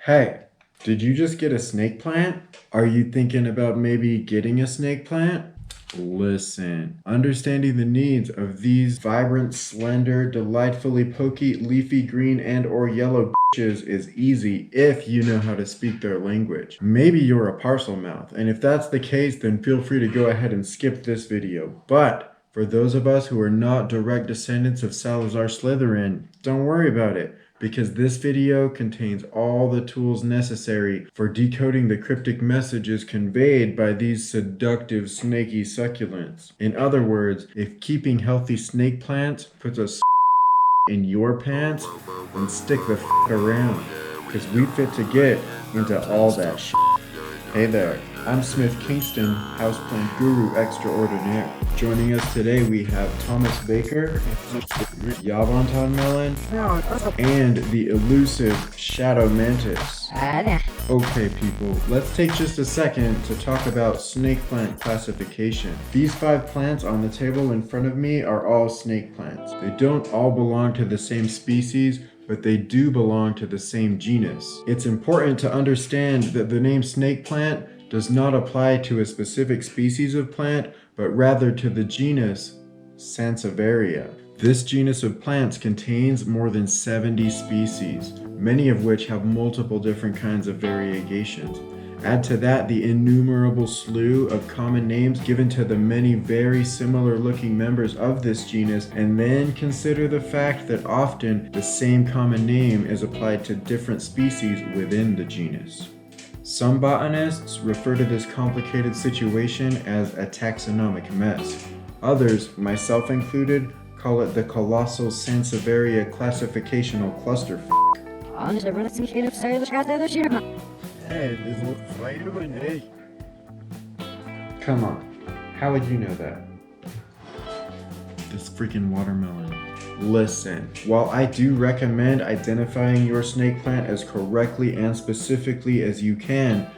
Hey, did you just get a snake plant? Are you thinking about maybe getting a snake plant? Listen, understanding the needs of these vibrant, slender, delightfully pokey, leafy green and or yellow bitches is easy if you know how to speak their language. Maybe you're a parcel mouth, and if that's the case, then feel free to go ahead and skip this video. But for those of us who are not direct descendants of Salazar Slytherin, don't worry about it, because this video contains all the tools necessary for decoding the cryptic messages conveyed by these seductive snaky succulents. In other words, if keeping healthy snake plants puts a in your pants, then stick the around, because we fit to get into all that shit. Hey there, I'm Smith Kingston, Houseplant Guru Extraordinaire. Joining us today we have Thomas Baker, Yabonton Melon, and the elusive Shadow Mantis. Okay people, let's take just a second to talk about snake plant classification. These 5 plants on the table in front of me are all snake plants. They don't all belong to the same species, but they do belong to the same genus. It's important to understand that the name snake plant does not apply to a specific species of plant, but rather to the genus Sansevieria. This genus of plants contains more than 70 species, many of which have multiple different kinds of variegations. Add to that the innumerable slew of common names given to the many very similar looking members of this genus, and then consider the fact that often the same common name is applied to different species within the genus. Some botanists refer to this complicated situation as a taxonomic mess. Others, myself included, call it the colossal Sansevieria classificational clusterfuck. Come on, how would you know that? This freaking watermelon. Listen, while I do recommend identifying your snake plant as correctly and specifically as you can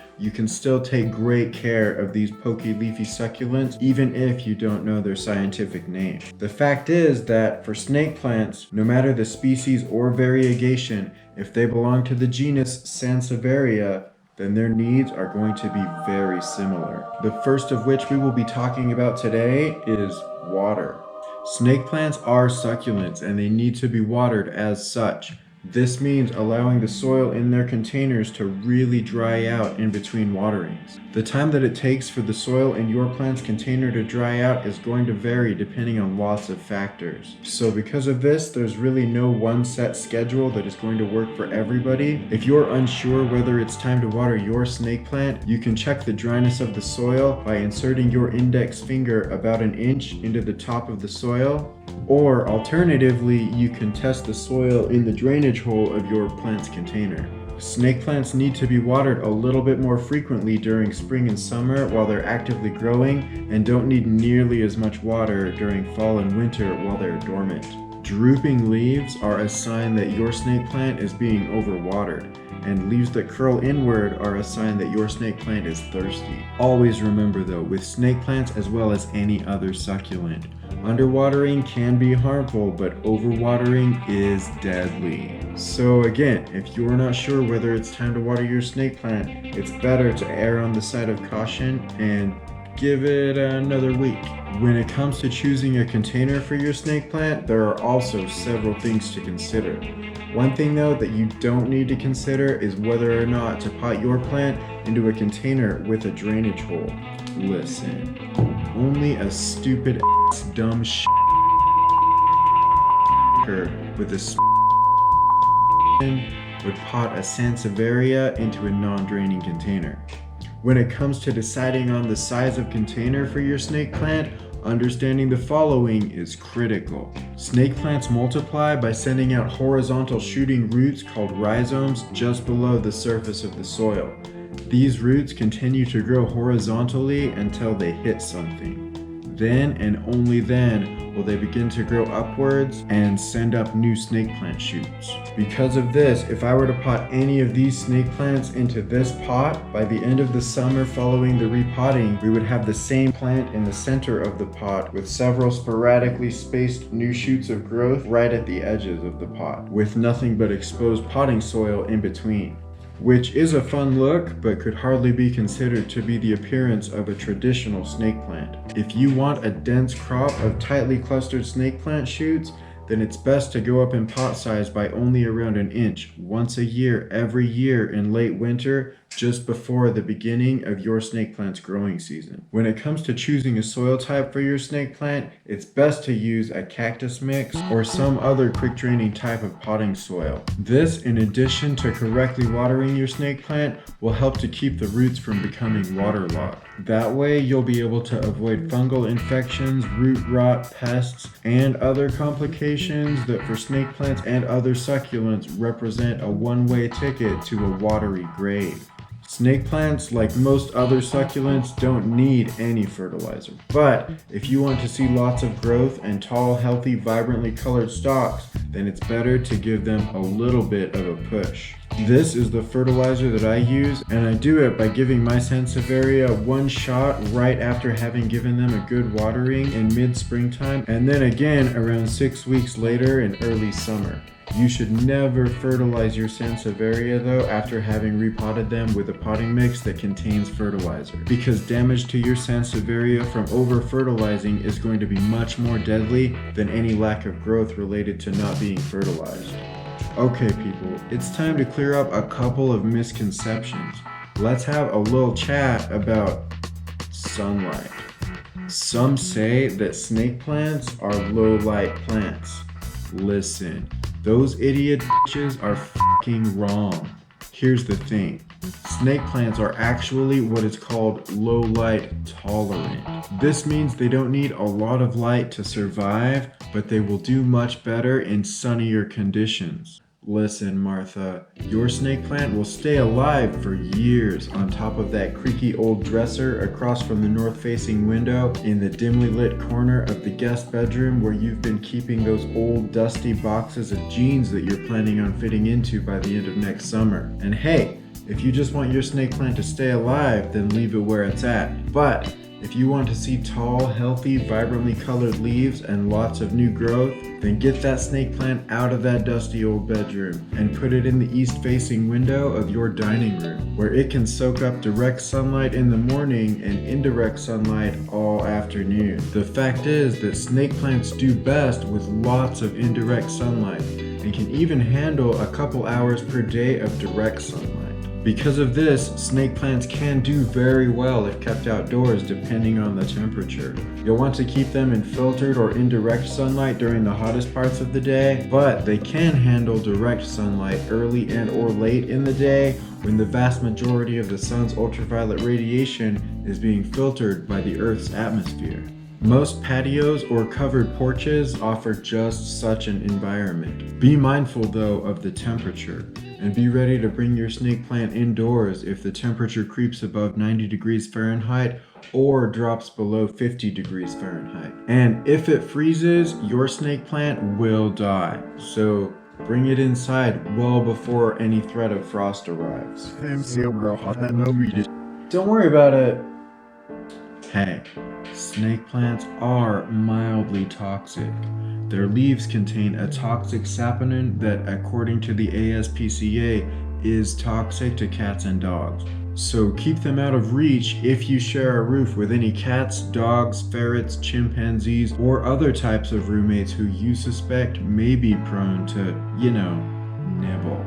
still take great care of these pokey leafy succulents even if you don't know their scientific name. The fact is that for snake plants, no matter the species or variegation, if they belong to the genus Sansevieria, then their needs are going to be very similar. The first of which we will be talking about today is water. Snake plants are succulents and they need to be watered as such. This means allowing the soil in their containers to really dry out in between waterings. The time that it takes for the soil in your plant's container to dry out is going to vary depending on lots of factors. So because of this, there's really no one set schedule that is going to work for everybody. If you're unsure whether it's time to water your snake plant, you can check the dryness of the soil by inserting your index finger about an inch into the top of the soil. Or alternatively, you can test the soil in the drainage hole of your plant's container. Snake plants need to be watered a little bit more frequently during spring and summer while they're actively growing, and don't need nearly as much water during fall and winter while they're dormant. Drooping leaves are a sign that your snake plant is being overwatered, and leaves that curl inward are a sign that your snake plant is thirsty. Always remember though, with snake plants as well as any other succulent, underwatering can be harmful, but overwatering is deadly. So again, if you're not sure whether it's time to water your snake plant, it's better to err on the side of caution and give it another week. When it comes to choosing a container for your snake plant, there are also several things to consider. One thing though that you don't need to consider is whether or not to pot your plant into a container with a drainage hole. Listen, only a stupid dumb with a would pot a Sansevieria into a non-draining container. When it comes to deciding on the size of container for your snake plant, understanding the following is critical. Snake plants multiply by sending out horizontal shooting roots called rhizomes just below the surface of the soil. These roots continue to grow horizontally until they hit something. Then and only then will they begin to grow upwards and send up new snake plant shoots. Because of this, if I were to pot any of these snake plants into this pot, by the end of the summer following the repotting, we would have the same plant in the center of the pot with several sporadically spaced new shoots of growth right at the edges of the pot, with nothing but exposed potting soil in between. which is a fun look, but could hardly be considered to be the appearance of a traditional snake plant. If you want a dense crop of tightly clustered snake plant shoots, then it's best to go up in pot size by only around an inch once a year, every year in late winter, just before the beginning of your snake plant's growing season. When it comes to choosing a soil type for your snake plant, it's best to use a cactus mix or some other quick draining type of potting soil. This, in addition to correctly watering your snake plant, will help to keep the roots from becoming waterlogged. That way, you'll be able to avoid fungal infections, root rot, pests, and other complications that for snake plants and other succulents represent a one-way ticket to a watery grave. Snake plants, like most other succulents, don't need any fertilizer. But if you want to see lots of growth and tall, healthy, vibrantly colored stalks, then it's better to give them a little bit of a push. This is the fertilizer that I use, and I do it by giving my Sansevieria one shot right after having given them a good watering in mid-springtime, and then again around 6 weeks later in early summer. You should never fertilize your Sansevieria though after having repotted them with a potting mix that contains fertilizer, because damage to your Sansevieria from over-fertilizing is going to be much more deadly than any lack of growth related to not being fertilized. Okay people, it's time to clear up a couple of misconceptions. Let's have a little chat about sunlight. Some say that snake plants are low light plants. Listen. Those idiot bitches are fucking wrong. Here's the thing. Snake plants are actually what is called low light tolerant. This means they don't need a lot of light to survive, but they will do much better in sunnier conditions. Listen, Martha, your snake plant will stay alive for years on top of that creaky old dresser across from the north-facing window in the dimly lit corner of the guest bedroom where you've been keeping those old dusty boxes of jeans that you're planning on fitting into by the end of next summer. And hey, if you just want your snake plant to stay alive, then leave it where it's at. But if you want to see tall, healthy, vibrantly colored leaves and lots of new growth, then get that snake plant out of that dusty old bedroom and put it in the east-facing window of your dining room, where it can soak up direct sunlight in the morning and indirect sunlight all afternoon. The fact is that snake plants do best with lots of indirect sunlight and can even handle a couple hours per day of direct sunlight. Because of this, snake plants can do very well if kept outdoors depending on the temperature. You'll want to keep them in filtered or indirect sunlight during the hottest parts of the day, but they can handle direct sunlight early and or late in the day when the vast majority of the sun's ultraviolet radiation is being filtered by the Earth's atmosphere. Most patios or covered porches offer just such an environment. Be mindful though of the temperature, and be ready to bring your snake plant indoors if the temperature creeps above 90 degrees Fahrenheit or drops below 50 degrees Fahrenheit. And if it freezes, your snake plant will die. So bring it inside well before any threat of frost arrives. Don't worry about it. Hey, snake plants are mildly toxic. Their leaves contain a toxic saponin that, according to the ASPCA, is toxic to cats and dogs. So keep them out of reach if you share a roof with any cats, dogs, ferrets, chimpanzees, or other types of roommates who you suspect may be prone to, nibble.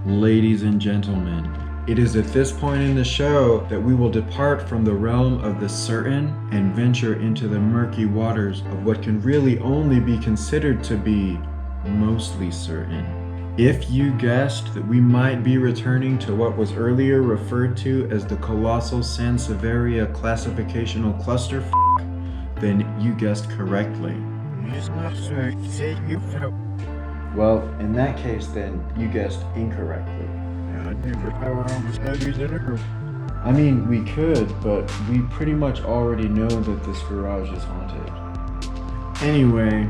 Ladies and gentlemen, it is at this point in the show that we will depart from the realm of the certain and venture into the murky waters of what can really only be considered to be mostly certain. If you guessed that we might be returning to what was earlier referred to as the colossal Sansevieria classificational cluster then you guessed correctly. Well, in that case then, you guessed incorrectly. I mean, we could, but we pretty much already know that this garage is haunted. Anyway,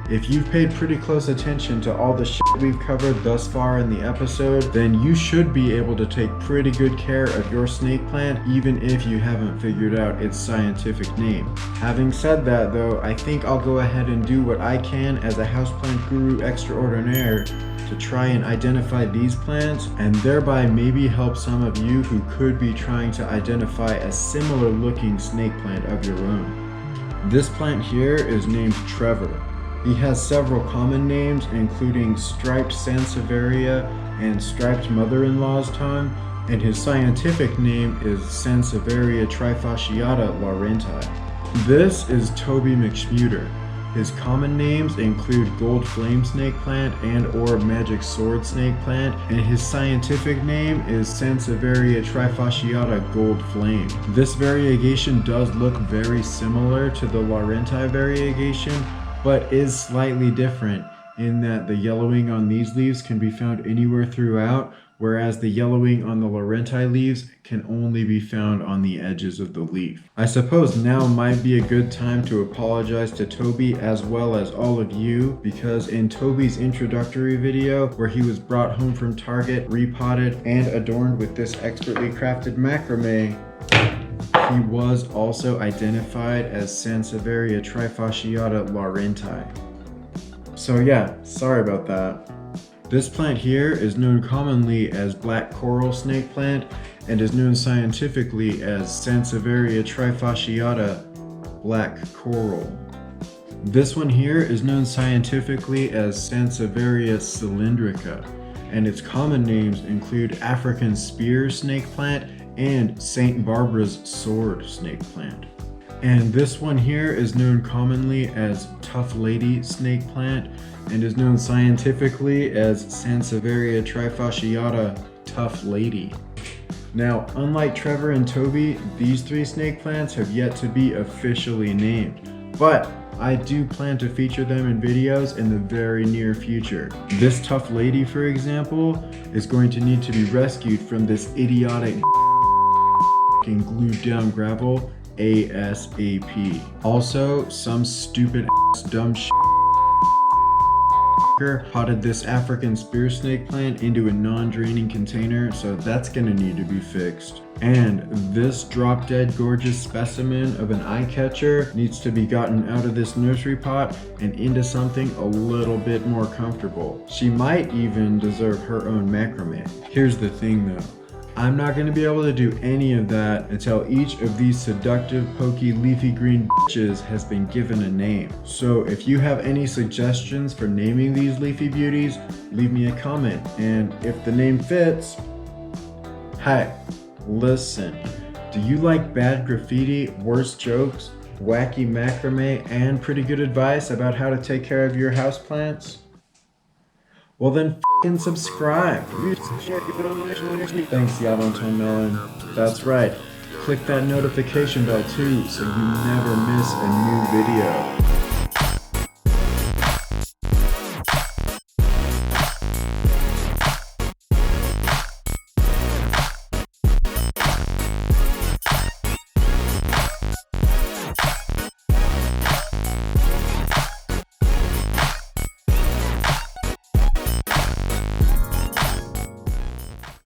if you've paid pretty close attention to all the shit we've covered thus far in the episode, then you should be able to take pretty good care of your snake plant even if you haven't figured out its scientific name. Having said that though, I think I'll go ahead and do what I can as a houseplant guru extraordinaire to try and identify these plants and thereby maybe help some of you who could be trying to identify a similar looking snake plant of your own. This plant here is named Trevor. He has several common names including striped Sansevieria and striped mother-in-law's tongue, and his scientific name is Sansevieria trifasciata laurenti. This is Toby McSmuter. His common names include gold flame snake plant and or magic sword snake plant, and his scientific name is Sansevieria trifasciata gold flame. This variegation does look very similar to the laurenti variegation, but is slightly different in that the yellowing on these leaves can be found anywhere throughout, whereas the yellowing on the laurenti leaves can only be found on the edges of the leaf. I suppose now might be a good time to apologize to Toby as well as all of you, because in Toby's introductory video where he was brought home from Target, repotted, and adorned with this expertly crafted macrame, he was also identified as Sansevieria trifasciata laurenti. So yeah, sorry about that. This plant here is known commonly as black coral snake plant and is known scientifically as Sansevieria trifasciata black coral. This one here is known scientifically as Sansevieria cylindrica, and its common names include African spear snake plant and St. Barbara's sword snake plant. And this one here is known commonly as tough lady snake plant and is known scientifically as Sansevieria trifasciata tough lady. Now, unlike Trevor and Toby, these three snake plants have yet to be officially named, but I do plan to feature them in videos in the very near future. This tough lady, for example, is going to need to be rescued from this idiotic glued down gravel ASAP. Also, some stupid dumb potted this African spear snake plant into a non-draining container, so that's gonna need to be fixed. And this drop-dead gorgeous specimen of an eye catcher needs to be gotten out of this nursery pot and into something a little bit more comfortable. She might even deserve her own macrame. Here's the thing though. I'm not going to be able to do any of that until each of these seductive, pokey, leafy green bitches has been given a name. So if you have any suggestions for naming these leafy beauties, leave me a comment. And if the name fits, hey, listen, do you like bad graffiti, worse jokes, wacky macrame, and pretty good advice about how to take care of your houseplants? Well then f***ing subscribe. Thanks, Yabonton Melon. That's right. Click that notification bell too so you never miss a new video.